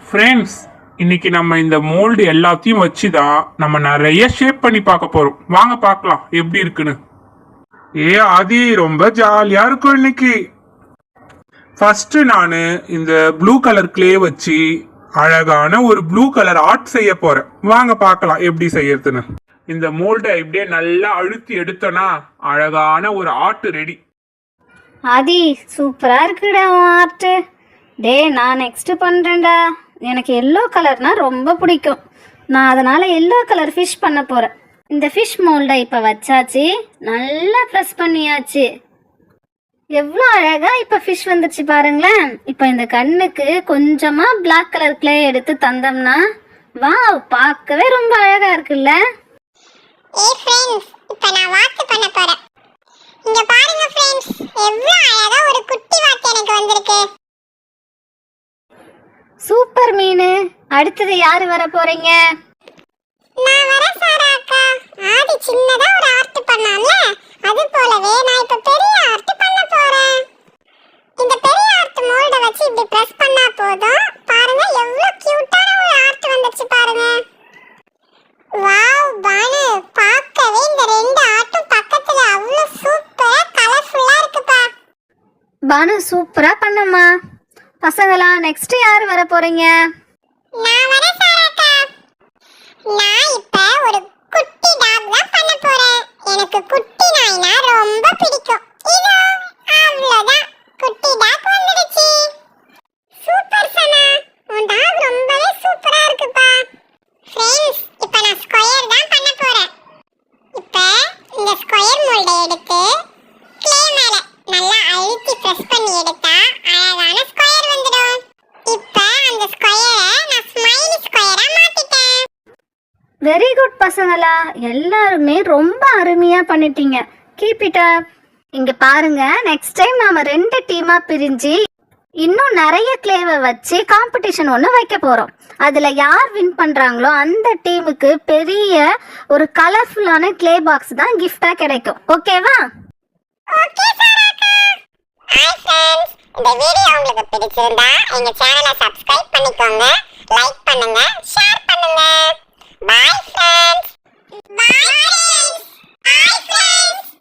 Friends, இன்னைக்கு நம்ம இந்த மோல்டு எல்லாத்தையும் வச்சு தான் நம்ம நிறைய ஷேப் பண்ணி பார்க்க போறோம். வாங்க பார்க்கலாம் எப்படி இருக்குன்னு. ஆதி ரொம்ப ஜாலியா இருக்கும் இன்னைக்கு. ஃபர்ஸ்ட் நான் இந்த ப்ளூ கலர் கிளே வச்சு அழகான ஒரு ப்ளூ கலர் ஆர்ட் செய்ய போறேன். வாங்க பார்க்கலாம் எப்படி செய்யறதுன்னு. இந்த மோல்டை இப்படியே நல்லா அழுத்தி எடுத்தோன்னா அழகான ஒரு ஆர்ட் ரெடி. ஆதி சூப்பரா இருக்குடா ஆர்ட். டே நான் நெக்ஸ்ட் பண்றேன்டா. எனக்கு எல்லோ கலர்னா ரொம்ப பிடிக்கும். நான் அதனால எல்லோ கலர் ஃபிஷ் பண்ண போறேன். இந்த ஃபிஷ் மோல்டை இப்போ வச்சாச்சு, நல்லா ப்ரெஸ் பண்ணியாச்சு. எவ்வளோ அழகா இப்போ ஃபிஷ் வந்துச்சு பாருங்களேன். இப்போ இந்த கண்ணுக்கு கொஞ்சமா பிளாக் கலர் கிளே எடுத்து தந்தோம்னா வாவ், பார்க்கவே ரொம்ப அழகா இருக்குல்ல. ஏய் ஃப்ரெண்ட்ஸ், இப்போ நான் வாத்து பண்ண போறேன். இங்க பாருங்க ஃப்ரெண்ட்ஸ், எவ்வளவு அழகா ஒரு குட்டி வாத்து எனக்கு வந்திருக்கு. சூப்பர் மீனு. அடுத்தது யாரு வர போறீங்க? நான் வர சாரா அக்கா. ஆதி சின்னதா ஒரு ஆர்ட் பண்ணாம்ல, அது போலவே நான் இப்ப பெரிய ஆர்ட் பண்ண போறேன். இந்த பெரிய ஆர்ட் மோல்ட வச்சு இப்படி பிரஸ் பண்ணா போதும். பாருங்க எவ்வளவு கியூட்டான ஒரு ஆர்ட் வந்துச்சு பாருங்க. வாவ் பானு, பார்க்கவே இந்த ரெண்டு ஆர்ட்டும் பக்கத்துல அவ்வளவு சூப்பரா கலர்ஃபுல்லா இருக்குப்பா. பானு சூப்பரா பண்ணம்மா. பசங்களா நெக்ஸ்ட் யார் வர போறீங்க? நான் வர சாராக்கா. நான் இப்ப ஒரு குட்டி டாக் தான் பண்ண போறேன். எனக்கு குட்டி நாய்னா ரொம்ப பிடிக்கும். இதோ அவ்வளவுதான், குட்டி டாக் வந்துடுச்சு. சூப்பர் சனா, உன் டாக் ரொம்பவே சூப்பரா இருக்குப்பா. ஃப்ரெண்ட்ஸ், இப்ப நான் ஸ்கொயர் தான் பண்ண போறேன். இப்ப இந்த ஸ்கொயர் மோல்டை எடுத்து க்ளே மேல நல்லா அழுத்தி பிரஸ் பண்ணி எடுத்தா அழகான ஸ்கொயர் வந்துடும். இப்ப அந்த ஸ்கொயரை நான் ஸ்மைலி ஸ்கொயரா மாத்திட்டேன். வெரி குட் பசங்களா, எல்லாருமே ரொம்ப அருமையா பண்ணிட்டீங்க. Keep it up. இங்க பாருங்க, நெக்ஸ்ட் டைம் நாம 2 டீமா பிரிஞ்சு இன்னும் நிறைய கிளேவை வச்சு காம்படிஷன் ஒன்று வைக்க போறோம். அதுல யார் வின் பண்றாங்களோ அந்த டீமுக்கு பெரிய ஒரு கலர்ஃபுல்லான கிளே பாக்ஸ் தான் கிஃப்டா கிடைக்கும். ஓகேவா? ஓகே சாராக்கா. ஹாய் ஃப்ரெண்ட்ஸ், இந்த வீடியோ உங்களுக்கு பிடிச்சிருந்தா எங்க சேனலை சப்ஸ்கிரைப் பண்ணிக்கோங்க, லைக் பண்ணுங்க, ஷேர் பண்ணுங்க. Bye friends. Bye friends. Hi friends.